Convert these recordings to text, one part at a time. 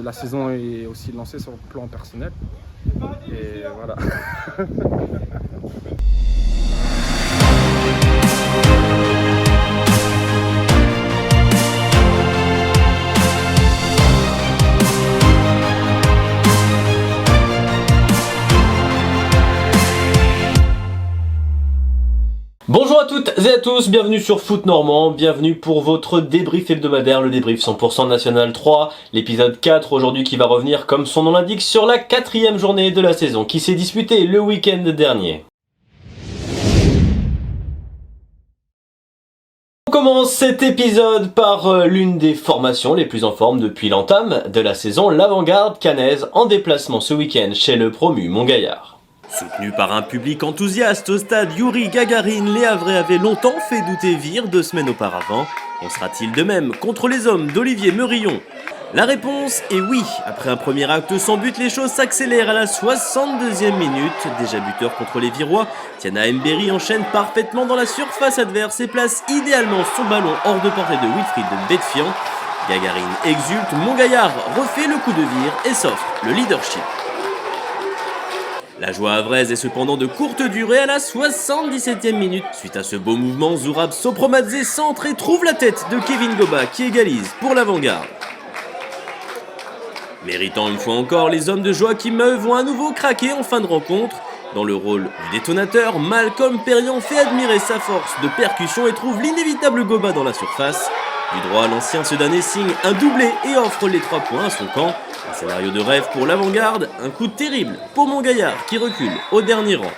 La saison est aussi lancée sur le plan personnel. Et voilà. Bonjour à toutes et à tous, bienvenue sur Foot Normand, bienvenue pour votre débrief hebdomadaire, le débrief 100% National 3, l'épisode 4 aujourd'hui qui va revenir comme son nom l'indique sur la 4e journée de la saison qui s'est disputée le week-end dernier. On commence cet épisode par l'une des formations les plus en forme depuis l'entame de la saison, l'Avant-Garde caennaise en déplacement ce week-end chez le promu Montgaillard. Soutenu par un public enthousiaste au stade Youri Gagarin, les Havrais avaient longtemps fait douter Vire 2 semaines auparavant. En sera-t-il de même contre les hommes d'Olivier Meurillon? La réponse est oui. Après un premier acte sans but, les choses s'accélèrent à la 62e minute. Déjà buteur contre les Virois, Tiana Mberi enchaîne parfaitement dans la surface adverse et place idéalement son ballon hors de portée de Wilfried Betfian. Gagarin exulte, Montgaillard refait le coup de Vire et s'offre le leadership. La joie havraise est cependant de courte durée à la 77e minute. Suite à ce beau mouvement, Zourab Sopromadze centre et trouve la tête de Kevin Goba qui égalise pour l'Avant-Garde. Méritant une fois encore, les hommes de Joachim Meuve vont à nouveau craquer en fin de rencontre. Dans le rôle du détonateur, Malcolm Perriand fait admirer sa force de percussion et trouve l'inévitable Goba dans la surface. Du droit, l'ancien Sedanais signe un doublé et offre les 3 points à son camp. Un scénario de rêve pour l'Avant-Garde, un coup terrible pour Montgaillard qui recule au dernier rang.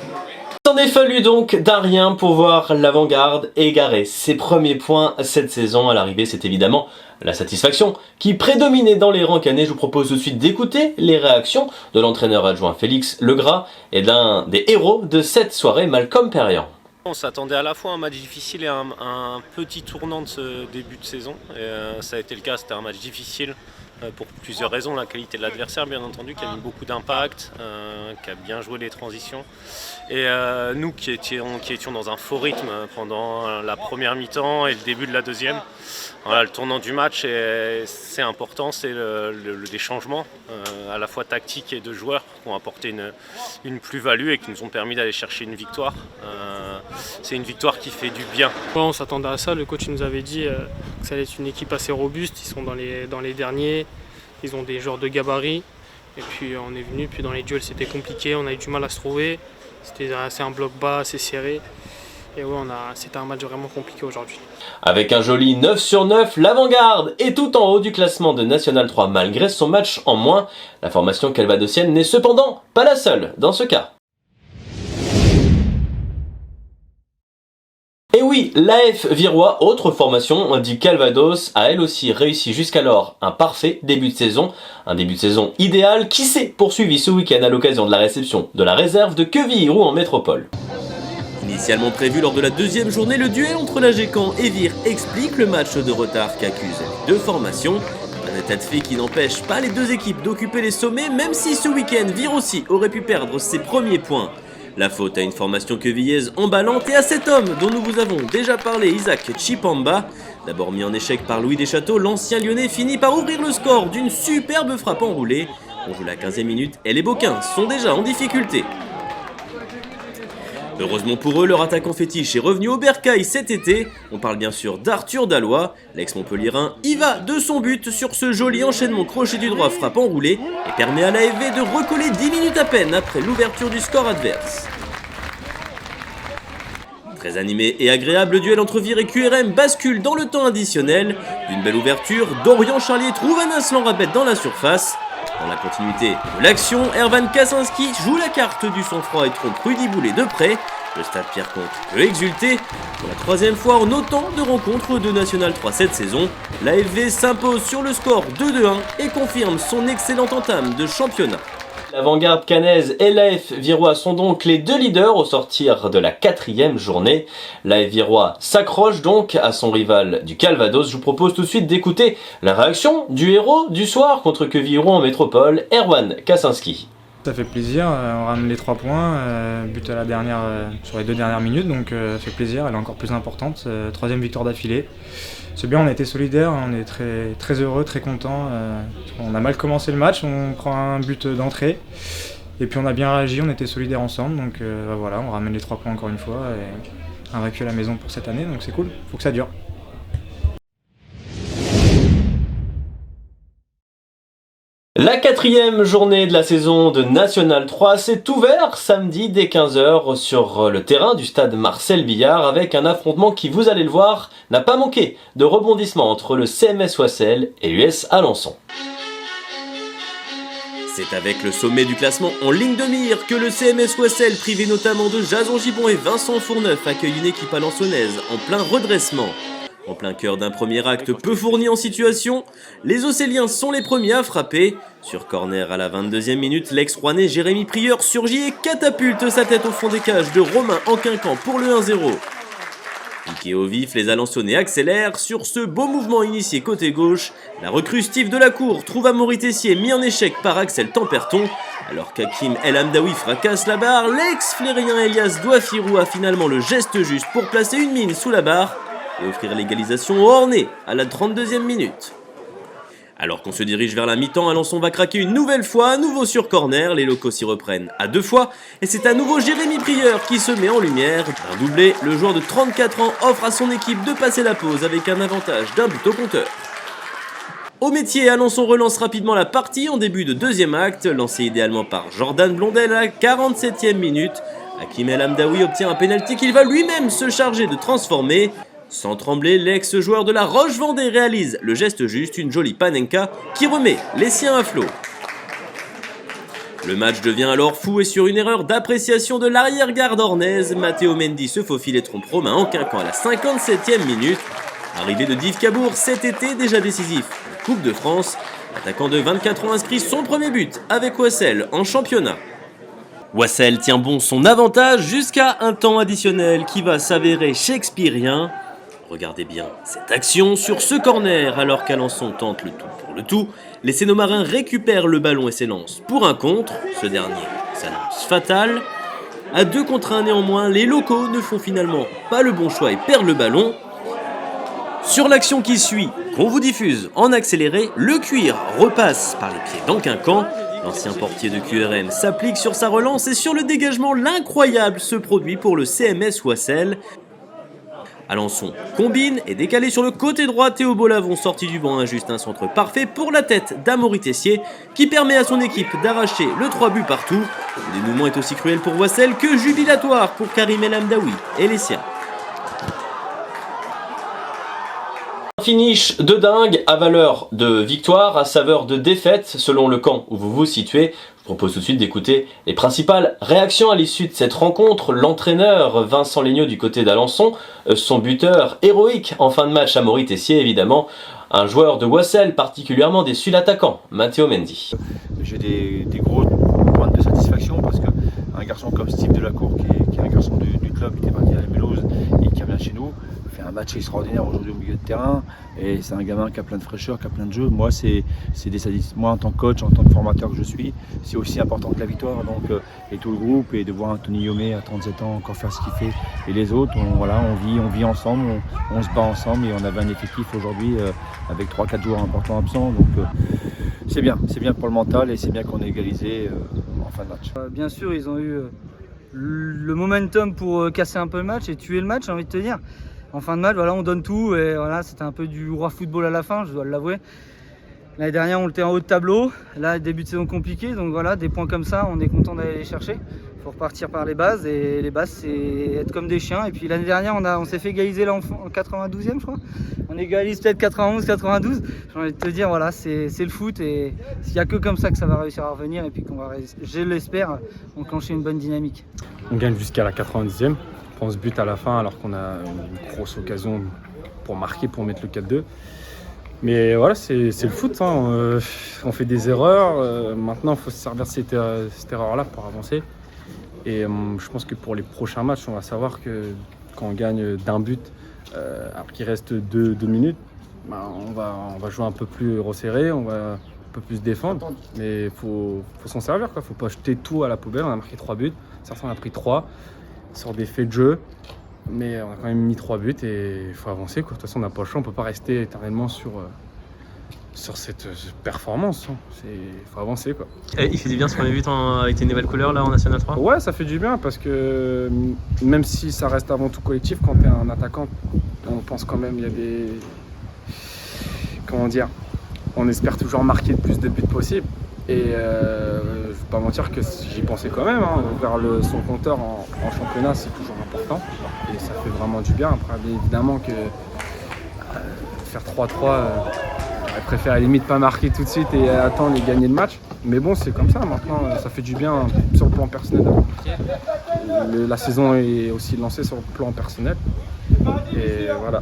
Il s'en est fallu donc d'un rien pour voir l'Avant-Garde égarer ses premiers points cette saison. À l'arrivée, c'est évidemment la satisfaction qui prédominait dans les rangs caennais. Je vous propose tout de suite d'écouter les réactions de l'entraîneur adjoint Félix Legras et d'un des héros de cette soirée, Malcolm Perriand. On s'attendait à la fois à un match difficile et un petit tournant de ce début de saison. Et, ça a été le cas, c'était un match difficile pour plusieurs raisons. La qualité de l'adversaire, bien entendu, qui a mis beaucoup d'impact, qui a bien joué les transitions. Et nous qui étions dans un faux rythme pendant la première mi-temps et le début de la deuxième. Voilà, le tournant du match, c'est important, c'est des changements à la fois tactiques et de joueurs qui ont apporté une plus-value et qui nous ont permis d'aller chercher une victoire. C'est une victoire qui fait du bien. On s'attendait à ça, le coach nous avait dit que ça allait être une équipe assez robuste, ils sont dans les derniers, ils ont des joueurs de gabarit. Et puis on est venu, puis dans les duels c'était compliqué, on a eu du mal à se trouver, c'était assez un bloc bas, assez serré. Et ouais, c'était un match vraiment compliqué aujourd'hui. Avec un joli 9 sur 9, l'Avant-Garde est tout en haut du classement de National 3 malgré son match en moins. La formation calvadosienne n'est cependant pas la seule dans ce cas. Et oui, l'AF Virois, autre formation du Calvados, a elle aussi réussi jusqu'alors un parfait début de saison. Un début de saison idéal qui s'est poursuivi ce week-end à l'occasion de la réception de la réserve de Quevilly-Roux en métropole. Initialement prévu lors de la 2e journée, le duel entre l'AG-Caen et Vire explique le match de retard qu'accusent les deux formations. Un état de fait qui n'empêche pas les deux équipes d'occuper les sommets, même si ce week-end Vire aussi aurait pu perdre ses premiers points. La faute à une formation quevillaise emballante et à cet homme dont nous vous avons déjà parlé, Isaac Chipamba. D'abord mis en échec par Louis Deschâteaux, l'ancien Lyonnais finit par ouvrir le score d'une superbe frappe enroulée. On joue la 15e minute et les Boquins sont déjà en difficulté. Heureusement pour eux, leur attaquant fétiche est revenu au bercail cet été. On parle bien sûr d'Arthur Dallois. L'ex-Montpellierin y va de son but sur ce joli enchaînement crochet du droit frappe enroulé et permet à l'AFV de recoller 10 minutes à peine après l'ouverture du score adverse. Très animé et agréable, le duel entre Vire et QRM bascule dans le temps additionnel. D'une belle ouverture, Dorian Charlier trouve un insolent rabais dans la surface. Dans la continuité de l'action, Erwan Kaczynski joue la carte du sang-froid et trompe Rudy Boulet de près. Le stade Pierre-Comte peut exulter. Pour la 3e fois en autant de rencontres de National 3 cette saison, l'AFV s'impose sur le score 2-1 et confirme son excellente entame de championnat. L'Avant-Garde caennaise et l'AF Virois sont donc les deux leaders au sortir de la 4e journée. L'AF Virois s'accroche donc à son rival du Calvados. Je vous propose tout de suite d'écouter la réaction du héros du soir contre Quevilly-Roux en métropole, Erwan Kaczynski. Ça fait plaisir, on ramène les 3 points, but à la dernière, sur les 2 dernières minutes, donc ça fait plaisir, elle est encore plus importante, 3e victoire d'affilée. C'est bien, on a été solidaires, on est très heureux, très contents. On a mal commencé le match, on prend un but d'entrée. Et puis on a bien réagi, on était solidaires ensemble. Donc voilà, on ramène les 3 points encore une fois. Et invaincu à la maison pour cette année, donc c'est cool, faut que ça dure. La 4e journée de la saison de National 3 s'est ouverte samedi dès 15h sur le terrain du stade Marcel Billard avec un affrontement qui, vous allez le voir, n'a pas manqué de rebondissement entre le CMS Oissel et l'US Alençon. C'est avec le sommet du classement en ligne de mire que le CMS Oissel, privé notamment de Jason Gibon et Vincent Fourneuf, accueille une équipe alençonnaise en plein redressement. En plein cœur d'un premier acte peu fourni en situation, les Océliens sont les premiers à frapper. Sur corner à la 22e minute, l'ex-rouennais Jérémy Prieur surgit et catapulte sa tête au fond des cages de Romain Enquinquant pour le 1-0. Piqué au vif, les Alençonnais accélèrent. Sur ce beau mouvement initié côté gauche, la recrue Steve Delacour trouve Amaury Tessier mis en échec par Axel Temperton. Alors qu'Hakim El Hamdaoui fracasse la barre, l'ex-flérien Elias Douafirou a finalement le geste juste pour placer une mine sous la barre et offrir l'égalisation au Ornay à la 32e minute. Alors qu'on se dirige vers la mi-temps, Alençon va craquer une nouvelle fois, à nouveau sur corner, les locaux s'y reprennent à 2 fois, et c'est à nouveau Jérémy Prieur qui se met en lumière. D'un doublé, le joueur de 34 ans offre à son équipe de passer la pause avec un avantage d'un but au compteur. Au métier, Alençon relance rapidement la partie en début de 2e acte, lancé idéalement par Jordan Blondel à la 47e minute. Hakim El Hamdaoui obtient un pénalty qu'il va lui-même se charger de transformer. Sans trembler, l'ex-joueur de la Roche-Vendée réalise le geste juste, une jolie panenka qui remet les siens à flot. Le match devient alors fou et sur une erreur d'appréciation de l'arrière-garde ornaise, Matteo Mendy se faufile et trompe Romain Enquinquant à la 57e minute. Arrivé de Div Cabourg cet été déjà décisif en Coupe de France, l'attaquant de 24 ans inscrit son premier but avec Oissel en championnat. Oissel tient bon son avantage jusqu'à un temps additionnel qui va s'avérer shakespearien. Regardez bien cette action sur ce corner alors qu'Alençon tente le tout pour le tout. Les Sénomarins récupèrent le ballon et s'élancent pour un contre. Ce dernier s'annonce fatal. À 2 contre 1 néanmoins, les locaux ne font finalement pas le bon choix et perdent le ballon. Sur l'action qui suit, qu'on vous diffuse en accéléré, le cuir repasse par les pieds d'Enquinquant. L'ancien portier de QRM s'applique sur sa relance et sur le dégagement, l'incroyable se produit pour le CMS Oissel. Alençon combine et décalé sur le côté droit, Théo Bolavon sorti du banc, injuste, un centre parfait pour la tête d'Amaury Tessier qui permet à son équipe d'arracher le 3 buts partout. Le dénouement est aussi cruel pour Oissel que jubilatoire pour Karim El Hamdaoui et les siens. Finish de dingue à valeur de victoire, à saveur de défaite selon le camp où vous vous situez. Je vous propose tout de suite d'écouter les principales réactions à l'issue de cette rencontre. L'entraîneur Vincent Legnaud du côté d'Alençon, son buteur héroïque en fin de match Amaury Tessier évidemment, un joueur de Oissel particulièrement déçu, l'attaquant Matteo Mendy. J'ai des gros points de satisfaction parce qu'un garçon comme Steve Delacour qui est un garçon du club qui était parti à la Mélouse et qui revient chez nous, fait un match extraordinaire aujourd'hui au milieu de terrain et c'est un gamin qui a plein de fraîcheur, qui a plein de jeux. Moi c'est des satisfactions. Moi en tant que coach, en tant que formateur que je suis, c'est aussi important que la victoire. Donc et tout le groupe, et de voir Anthony Yomé à 37 ans encore faire ce qu'il fait et les autres, on vit ensemble, on se bat ensemble et on avait un effectif aujourd'hui avec 3-4 joueurs importants absents. Donc c'est bien pour le mental et c'est bien qu'on ait égalisé en fin de match. Bien sûr, ils ont eu le momentum pour casser un peu le match et tuer le match, j'ai envie de te dire. En fin de match, voilà, on donne tout et voilà, c'était un peu du roi football à la fin, je dois l'avouer. L'année dernière, on était en haut de tableau. Là, début de saison compliqué, donc voilà, des points comme ça, on est content d'aller les chercher. Il faut repartir par les bases et les bases, c'est être comme des chiens. Et puis l'année dernière, on s'est fait égaliser là en 92e, je crois. On égalise peut-être 91, 92. J'ai envie de te dire, voilà, c'est le foot et il n'y a que comme ça que ça va réussir à revenir et puis qu'on va, je l'espère, enclencher une bonne dynamique. On gagne jusqu'à la 90e. On prend ce but à la fin alors qu'on a une grosse occasion pour marquer, pour mettre le 4-2. Mais voilà, c'est le foot, hein. On fait des erreurs. Maintenant, il faut se servir de cette erreur-là pour avancer. Et je pense que pour les prochains matchs, on va savoir que quand on gagne d'un but, alors qu'il reste 2 minutes, on va jouer un peu plus resserré, on va un peu plus défendre. Mais il faut s'en servir, quoi. Faut pas jeter tout à la poubelle. On a marqué 3 buts, certains on a pris 3. Sur des faits de jeu, Mais on a quand même mis 3 buts et il faut avancer, quoi. De toute façon, on n'a pas le choix, on ne peut pas rester éternellement sur cette performance. Il faut avancer, quoi. Et il fait du bien ce premier but avec tes nouvelles couleurs là en National 3 ? Ouais, ça fait du bien parce que même si ça reste avant tout collectif, quand tu es un attaquant, on pense quand même, il y a des... Comment dire ? On espère toujours marquer le plus de buts possible. Et je ne vais pas mentir que j'y pensais quand même. Vers son compteur en championnat, c'est toujours important. Et ça fait vraiment du bien. Après, évidemment que faire 3-3, je préfère à la limite pas marquer tout de suite et attendre et gagner le match. Mais bon, c'est comme ça. Maintenant, ça fait du bien sur le plan personnel. La saison est aussi lancée sur le plan personnel. Et voilà.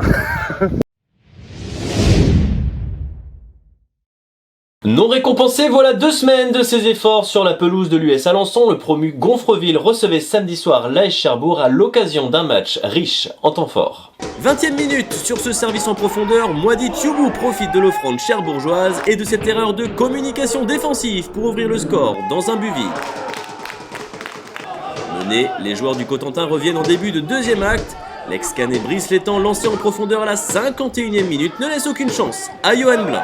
Non récompensé, voilà 2 semaines de ses efforts sur la pelouse de l'US Alençon. Le promu Gonfreville recevait samedi soir l'AS Cherbourg à l'occasion d'un match riche en temps fort. 20e minute, sur ce service en profondeur, Moadi Thioubou profite de l'offrande cherbourgeoise et de cette erreur de communication défensive pour ouvrir le score dans un but vide. Menés, les joueurs du Cotentin reviennent en début de deuxième acte. L'ex-Canet Brice Létang, lancé en profondeur à la 51e minute, ne laisse aucune chance à Johan Blin.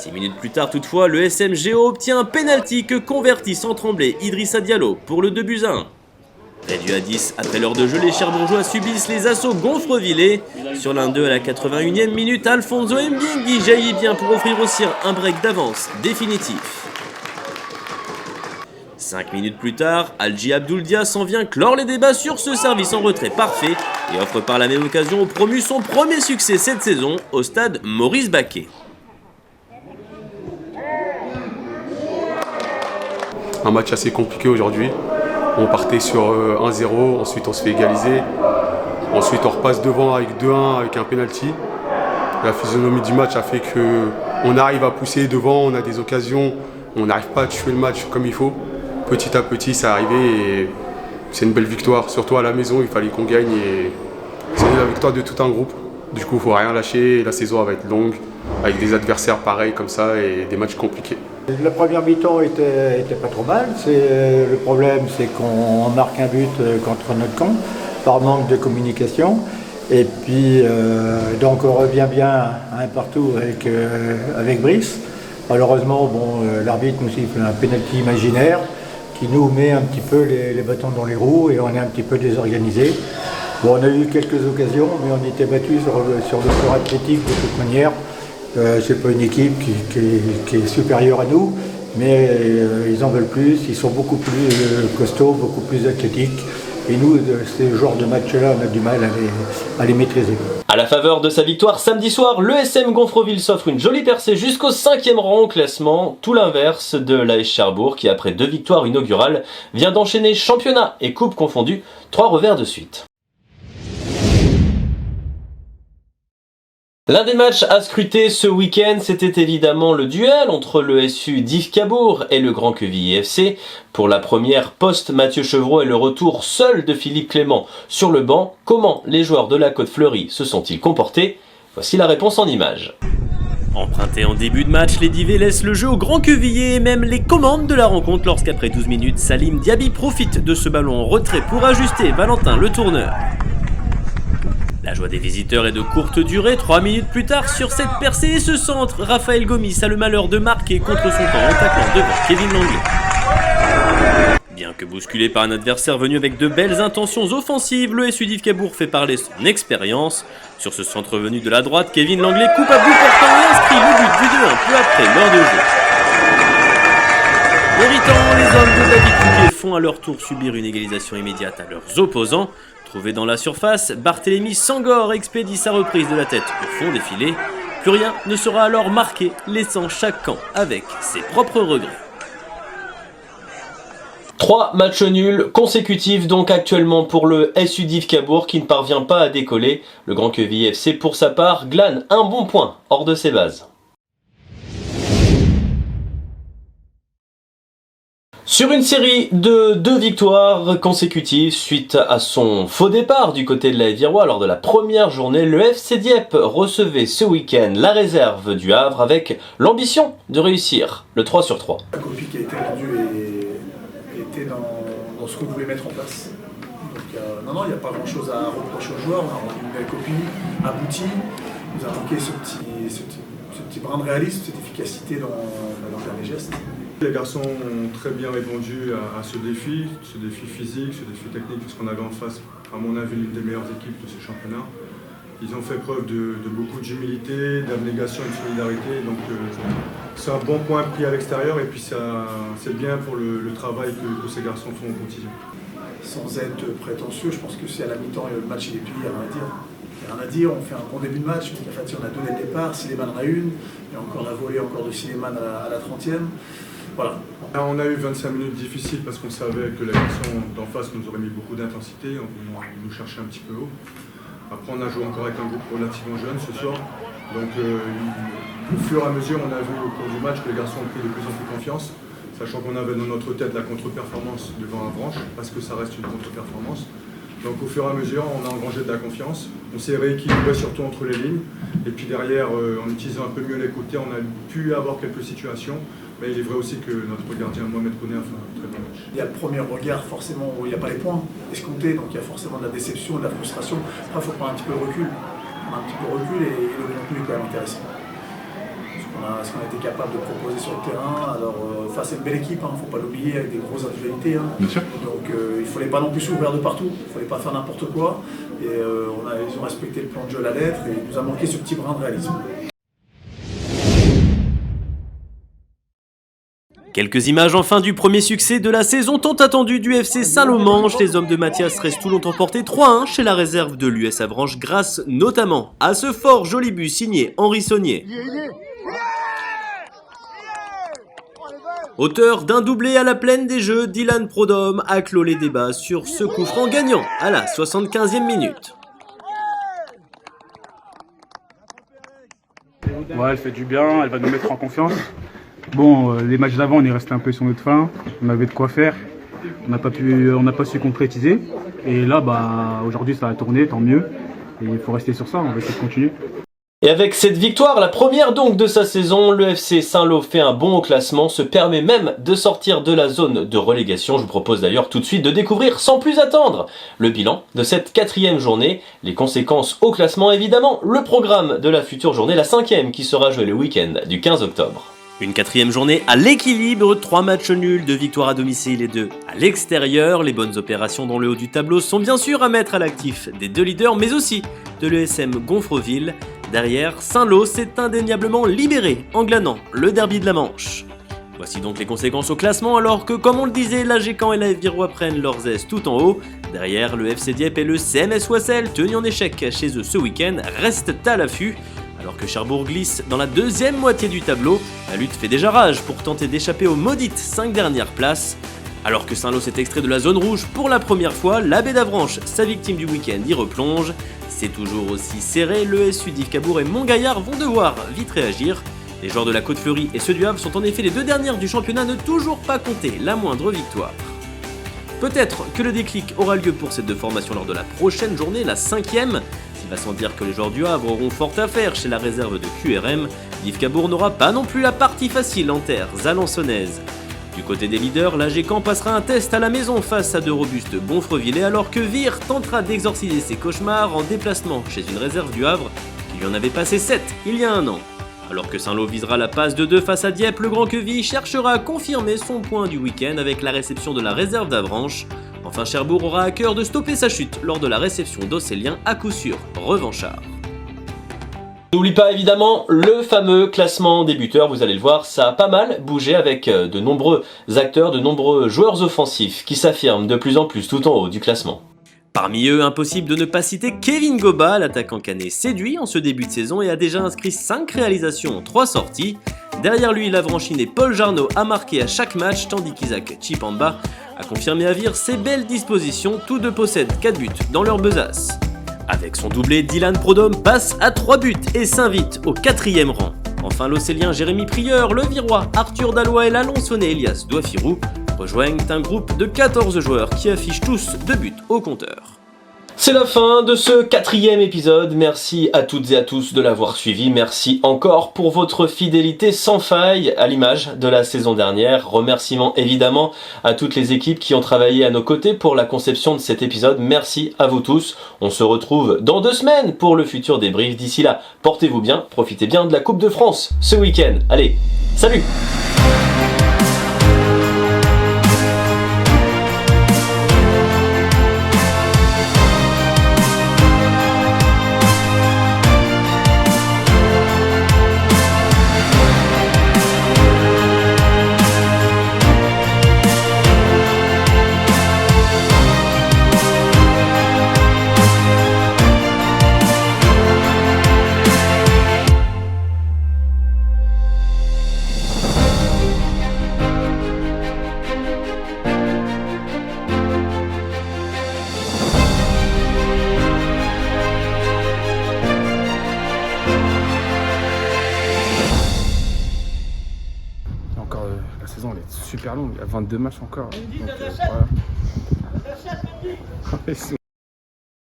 6 minutes plus tard toutefois, le SMGO obtient un pénalty que convertit sans trembler Idrissa Diallo pour le 2-1. Réduit à 10 après l'heure de jeu, les Cherbourgeois subissent les assauts gonfrevillés. Sur l'un-2 à la 81e minute, Alfonso Mbengue jaillit bien pour offrir aux siens un break d'avance définitif. 5 minutes plus tard, Alji Abdouldia s'en vient clore les débats sur ce service en retrait parfait et offre par la même occasion au promu son premier succès cette saison au stade Maurice Baquet. Un match assez compliqué aujourd'hui. On partait sur 1-0, ensuite on se fait égaliser. Ensuite on repasse devant avec 2-1 avec un penalty. La physionomie du match a fait qu'on arrive à pousser devant, on a des occasions, on n'arrive pas à tuer le match comme il faut. Petit à petit ça arrivait et c'est une belle victoire. Surtout à la maison, il fallait qu'on gagne et c'est la victoire de tout un groupe. Du coup il ne faut rien lâcher, la saison va être longue avec des adversaires pareils comme ça et des matchs compliqués. La première mi-temps était pas trop mal. Le problème, c'est qu'on marque un but contre notre camp par manque de communication. Et puis, donc on revient bien à un partout avec Brice. Malheureusement, l'arbitre nous siffle un pénalty imaginaire qui nous met un petit peu les bâtons dans les roues et on est un petit peu désorganisé. Bon, on a eu quelques occasions, mais on était battu sur le plan athlétique de toute manière. C'est pas une équipe qui est supérieure à nous, mais ils en veulent plus, ils sont beaucoup plus costauds, beaucoup plus athlétiques. Et nous, ces genres de matchs-là, on a du mal à les maîtriser. À la faveur de sa victoire samedi soir, l'ESM Gonfreville s'offre une jolie percée jusqu'au 5e rang au classement, tout l'inverse de l'AS Cherbourg qui, après 2 victoires inaugurales, vient d'enchaîner championnat et coupe confondus, 3 revers de suite. L'un des matchs à scruter ce week-end, c'était évidemment le duel entre le SU d'Yves Cabourg et le Grand Quevilly FC. Pour la première post-Mathieu Chevreau et le retour seul de Philippe Clément sur le banc, comment les joueurs de la Côte-Fleurie se sont-ils comportés ? Voici la réponse en images. Emprunté en début de match, les Divés laissent le jeu au Grand Quevilly et même les commandes de la rencontre lorsqu'après 12 minutes, Salim Diaby profite de ce ballon en retrait pour ajuster Valentin le tourneur. La joie des visiteurs est de courte durée. 3 minutes plus tard, sur cette percée et ce centre, Raphaël Gomis a le malheur de marquer contre son camp en taclant devant Kevin Langlais. Bien que bousculé par un adversaire venu avec de belles intentions offensives, le SU d'Yves Cabourg fait parler son expérience. Sur ce centre venu de la droite, Kevin Langlais coupe à bout portant et inscrit le but du 2-1 peu après l'heure de jeu. Méritant, les hommes de David Fouquet font à leur tour subir une égalisation immédiate à leurs opposants. Trouvé dans la surface, Barthélemy Sangor expédie sa reprise de la tête au fond des filets. Plus rien ne sera alors marqué, laissant chaque camp avec ses propres regrets. 3 matchs nuls consécutifs donc actuellement pour le SU d'Yves Cabourg qui ne parvient pas à décoller. Le Grand Quevilly FC pour sa part glane un bon point hors de ses bases. Sur une série de 2 victoires consécutives suite à son faux départ du côté de la Virois lors de la première journée, le FC Dieppe recevait ce week-end la réserve du Havre avec l'ambition de réussir le 3/3. La copie qui a été rendue était dans ce qu'on pouvait mettre en place. Donc non, il n'y a pas grand-chose à reprocher aux joueurs. On a rendu une belle copie, aboutie. Il nous a manqué ce petit brin de réalisme, cette efficacité dans le dernier geste. Les garçons ont très bien répondu à ce défi physique, ce défi technique, puisqu'on avait en face, à mon avis, l'une des meilleures équipes de ce championnat. Ils ont fait preuve de beaucoup d'humilité, d'abnégation et de solidarité. Donc c'est un bon point pris à l'extérieur et puis c'est bien pour le travail que ces garçons font au quotidien. Sans être prétentieux, je pense que si à la mi-temps le match est plié, il n'y a rien à dire. Il n'y a rien à dire, on fait un bon début de match, mais en fait, on a 2 dès le départ, Sileman en a une, et encore la volée encore de Sileman à la 30e. Voilà. On a eu 25 minutes difficiles parce qu'on savait que les garçons d'en face nous auraient mis beaucoup d'intensité, ils nous cherchaient un petit peu haut. Après, on a joué encore avec un groupe relativement jeune ce soir. Donc, au fur et à mesure, on a vu au cours du match que les garçons ont pris de plus en plus confiance, sachant qu'on avait dans notre tête la contre-performance devant Avranches, parce que ça reste une contre-performance. Donc, au fur et à mesure, on a engrangé de la confiance. On s'est rééquilibré surtout entre les lignes. Et puis derrière, en utilisant un peu mieux les côtés, on a pu avoir quelques situations. Mais il est vrai aussi que notre gardien, Mohamed Kone, a fait un très bon match. Il y a le premier regard, forcément, où il n'y a pas les points escomptés, donc il y a forcément de la déception, de la frustration. Après, il faut prendre un petit peu de recul. Et le contenu est quand même intéressant. Ce qu'on a été capable de proposer sur le terrain. Alors, face à une belle équipe, il ne faut pas l'oublier, avec des grosses individualités. Bien sûr. Donc, il ne fallait pas non plus s'ouvrir de partout, il ne fallait pas faire n'importe quoi. Et ils ont respecté le plan de jeu à la lettre et il nous a manqué ce petit brin de réalisme. Quelques images enfin du premier succès de la saison tant attendu du FC Saint-Lomange. Les hommes de Mathias Restou l'ont emporté 3-1 chez la réserve de l'US Avranches grâce notamment à ce fort joli but signé Henri Saunier. Auteur d'un doublé à la plaine des jeux, Dylan Prodhomme a clos les débats sur ce coup franc gagnant à la 75e minute. Ouais, elle fait du bien, elle va nous mettre en confiance. Bon, les matchs d'avant, on est resté un peu sur notre faim, on avait de quoi faire, on n'a pas su concrétiser. Et là, aujourd'hui, ça a tourné, tant mieux. Et il faut rester sur ça, on va essayer de continuer. Et avec cette victoire, la première donc de sa saison, le FC Saint-Lô fait un bond au classement, se permet même de sortir de la zone de relégation. Je vous propose d'ailleurs tout de suite de découvrir sans plus attendre le bilan de cette 4e journée, les conséquences au classement évidemment, le programme de la future journée, la 5e qui sera jouée le week-end du 15 octobre. Une 4e journée à l'équilibre, 3 matchs nuls, 2 victoires à domicile et 2 à l'extérieur. Les bonnes opérations dans le haut du tableau sont bien sûr à mettre à l'actif des 2 leaders, mais aussi de l'ESM Gonfreville. Derrière, Saint-Lô s'est indéniablement libéré en glanant le derby de la Manche. Voici donc les conséquences au classement, alors que, comme on le disait, l'AG Caen et l'AF Virois prennent leurs aises tout en haut. Derrière, le FC Dieppe et le CMS Ouassel, tenus en échec chez eux ce week-end, restent à l'affût. Alors que Cherbourg glisse dans la 2e moitié du tableau, la lutte fait déjà rage pour tenter d'échapper aux maudites 5 dernières places. Alors que Saint-Lô s'est extrait de la zone rouge pour la première fois, la baie d'Avranches, sa victime du week-end, y replonge. C'est toujours aussi serré, le SU d'Yves Cabourg et Montgaillard vont devoir vite réagir. Les joueurs de la Côte-Fleurie et ceux du Havre sont en effet les 2 dernières du championnat, ne toujours pas compter la moindre victoire. Peut-être que le déclic aura lieu pour ces 2 formations lors de la prochaine journée, la 5e. Il va sans dire que les joueurs du Havre auront fort à faire chez la réserve de QRM. Yves Cabourg n'aura pas non plus la partie facile en terre alençonnaises. Du côté des leaders, l'AG Caen passera un test à la maison face à 2 robustes Gonfrevillais, alors que Vire tentera d'exorciser ses cauchemars en déplacement chez une réserve du Havre qui lui en avait passé 7 il y a un an. Alors que Saint-Lô visera la passe de 2 face à Dieppe, le Grand Queville cherchera à confirmer son point du week-end avec la réception de la réserve d'Avranches. Enfin, Cherbourg aura à cœur de stopper sa chute lors de la réception d'Océlien, à coup sûr revanchard. N'oublie pas évidemment le fameux classement des buteurs, vous allez le voir, ça a pas mal bougé avec de nombreux acteurs, de nombreux joueurs offensifs qui s'affirment de plus en plus tout en haut du classement. Parmi eux, impossible de ne pas citer Kevin Goba, l'attaquant canet séduit en ce début de saison et a déjà inscrit 5 réalisations en 3 sorties. Derrière lui, l'Avranchiné Paul Jarnot a marqué à chaque match, tandis qu'Isaac Chipamba a confirmé à Vire ses belles dispositions, tous 2 possèdent 4 buts dans leur besace. Avec son doublé, Dylan Prodhomme passe à 3 buts et s'invite au 4e rang. Enfin, l'Océlien Jérémy Prieur, le Virois Arthur Dallois et l'Alençonnais Elias Douafirou rejoignent un groupe de 14 joueurs qui affichent tous 2 buts au compteur. C'est la fin de ce 4e épisode. Merci à toutes et à tous de l'avoir suivi. Merci encore pour votre fidélité sans faille à l'image de la saison dernière. Remerciements évidemment à toutes les équipes qui ont travaillé à nos côtés pour la conception de cet épisode. Merci à vous tous. On se retrouve dans 2 semaines pour le futur débrief. D'ici là, portez-vous bien, profitez bien de la Coupe de France ce week-end. Allez, salut! La saison elle est super longue, il y a 22 matchs encore. Donc, voilà.